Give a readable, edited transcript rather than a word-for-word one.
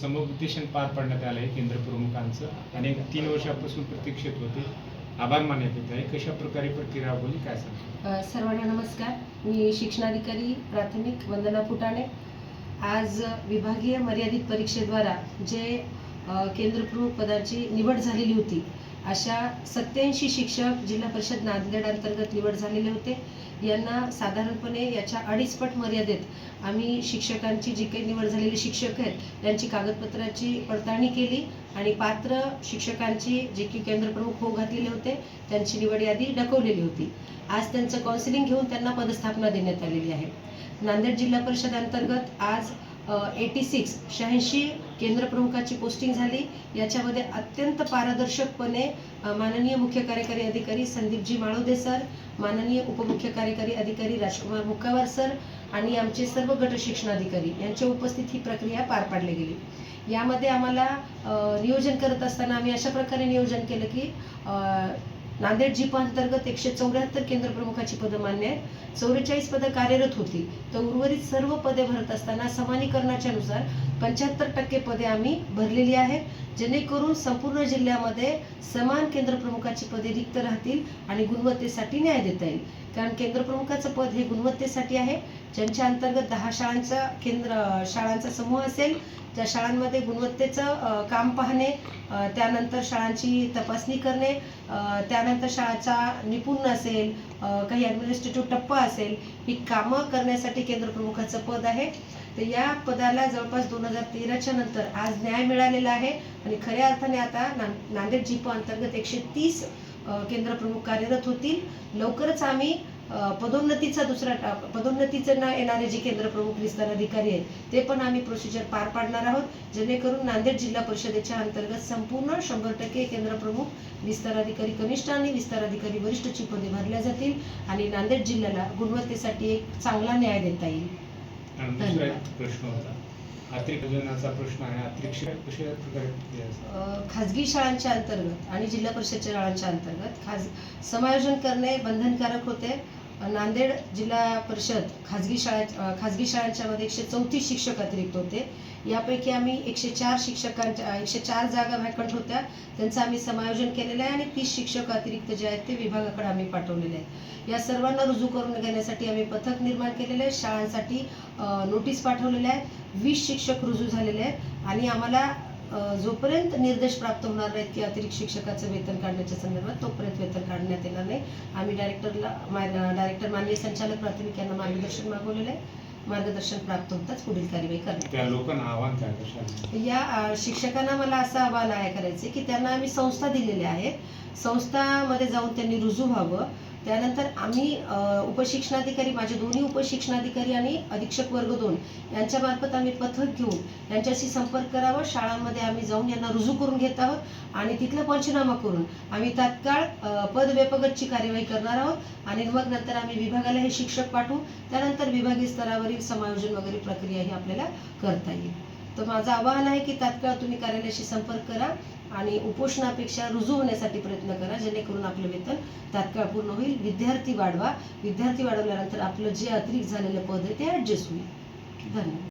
समुपदेशन पार पाडण्यात आलं आहे केंद्र प्रमुखांचं आणि 3 वर्षापासून प्रतीक्षेत होते. आभार मानण्यात येत आहे. कशा प्रकारे प्रक्रिया राबवली काय सांगता? सर्वांना नमस्कार. मी शिक्षणाधिकारी प्राथमिक वंदना फुटाणे. आज विभागीय मर्यादित परीक्षेद्वारा जे केंद्रप्रमुख पदाची निवड झालेली होती, अशा 87 शिक्षक जिल्हा परिषद नांदेड अंतर्गत निवड झालेले होते. यांना साधारणपणे याच्या 2.5 पट मर्यादेत आम्ही शिक्षकांची जी काही निवड झालेली शिक्षक आहेत त्यांची कागदपत्राची पडताळणी केली आणि पात्र शिक्षकांची जे की केंद्रप्रमुख होऊ घातलेले होते त्यांची निवड यादी ढकवलेली होती. आज त्यांचं काउन्सिलिंग घेऊन त्यांना पदस्थापना देण्यात आलेली आहे. नांदेड जिल्हा परिषद अंतर्गत आज 86 केंद्रप्रमुखाची पोस्टिंग झाली. याच्यामध्ये अत्यंत पारदर्शकपणे माननीय मुख्य कार्यकारी अधिकारी संदीपजी माळोदे सर, माननीय उपमुख्य कार्यकारी अधिकारी राजकुमार मुक्कावार सर आणि आमचे सर्व गट शिक्षणाधिकारी यांच्या उपस्थित ही प्रक्रिया पार पाडली गेली. यामध्ये आम्हाला नियोजन करत असताना आम्ही अशा प्रकारे नियोजन केलं की नांदेड जिपा अंतर्गत 174 केंद्रप्रमुखाची पदं मान्य आहेत. 44 पदं कार्यरत होती, तर उर्वरित सर्व पदे भरत असताना समानीकरणाच्या नुसार 75% पदे आम्ही भरलेली आहेत, जेणेकरून संपूर्ण जिल्ह्यामध्ये समान केंद्रप्रमुखाची पदे रिक्त राहतील आणि गुणवत्तेसाठी न्याय देता येईल. कारण केंद्रप्रमुखाचं पद हे गुणवत्तेसाठी आहे. ज्यांच्या अंतर्गत 10 शाळांचा समूह असेल, त्या शाळांमध्ये गुणवत्तेचं काम पाहणे, त्यानंतर शाळांची तपासणी करणे, त्यानंतर शाळाचा निपुण असेल, काही ॲडमिनिस्ट्रेटिव्ह टप्पा असेल, ही कामं करण्यासाठी केंद्रप्रमुखाचं पद आहे. तर या पदाला जवळपास 2013च्या नंतर आज न्याय मिळालेला आहे आणि खऱ्या अर्थाने आता नांदेड जिपा अंतर्गत 130 केंद्रप्रमुख कार्यरत होतील. लवकरच आम्ही पदोन्नतीचं न येणारे जे केंद्रप्रमुख विस्तार अधिकारी आहेत ते पण आम्ही प्रोसिजर पार पाडणार आहोत, जेणेकरून नांदेड जिल्हा परिषदेच्या अंतर्गत संपूर्ण 100% केंद्रप्रमुख विस्तार अधिकारी कनिष्ठ आणि विस्तार अधिकारी वरिष्ठची पदे भरल्या जातील आणि नांदेड जिल्ह्याला गुणवत्तेसाठी एक चांगला न्याय देता येईल. दुसरा प्रश्न होता अतिरिक्त योजनाचा प्रश्न आहे. अतिरिक्त कशा प्रकारे खाजगी शाळांच्या अंतर्गत आणि जिल्हा परिषदच्या शाळांच्या अंतर्गत समायोजन करणे बंधनकारक होते. नांदेड जिल्हा परिषद खाजगी शाळांच्या मध्ये 134 शिक्षक अतिरिक्त होते. यापैकी आम्ही 104 जागा व्हॅकंट होत्या, त्यांचं आम्ही समायोजन केलेलं आहे आणि 30 शिक्षक अतिरिक्त जे आहेत ते विभागाकडे आम्ही पाठवलेले आहेत. या सर्वांना रुजू करून घेण्यासाठी आम्ही पथक निर्माण केलेले आहे. शाळांसाठी नोटीस पाठवलेल्या आहेत. 20 शिक्षक रुजू झालेले आहेत आणि आम्हाला जोपर्यंत निर्देश प्राप्त होणार नाहीत की अतिरिक्त शिक्षकाचं वेतन काढण्याच्या संदर्भात, तोपर्यंत वेतन काढण्यात येणार नाही. आम्ही डायरेक्टर माननीय संचालक प्राथमिक यांना मार्गदर्शन मागवलेलं आहे. मार्गदर्शन प्राप्त होताच पुढील कार्यवाही करणार. त्या लोकांना आव्हान काय? या शिक्षकांना मला असं आव्हान आहे करायचे की त्यांना आम्ही संस्था दिलेल्या आहेत, संस्थामध्ये जाऊन त्यांनी रुजू व्हावं. त्यानंतर आम्ही उपशिक्षणाधिकारी, माझे दोन्ही उपशिक्षणाधिकारी आणि अधीक्षक वर्ग 2 यांच्यामार्फत आम्ही पथक घेऊन यांच्याशी संपर्क करावा. शाळांमध्ये आम्ही जाऊन यांना रुजू करून घेत आहोत आणि तिथला पंचनामा करून आम्ही तात्काळ पद व्यपगतची कार्यवाही करणार आहोत आणि मग नंतर आम्ही विभागाला हे शिक्षक पाठवू. त्यानंतर विभागीय स्तरावरील समायोजन वगैरे प्रक्रिया ही आपल्याला करता येईल. तर माझं आवाहन आहे की तात्काळ तुम्ही कार्यालयाशी संपर्क करा आणि उपोषणापेक्षा रुजू होण्यासाठी प्रयत्न करा, जेणेकरून आपलं वेतन तात्काळ पूर्ण होईल. विद्यार्थी वाढवा. विद्यार्थी वाढवल्यानंतर आपलं जे अतिरिक्त झालेलं पद आहे ते ॲडजस्ट होईल. धन्यवाद.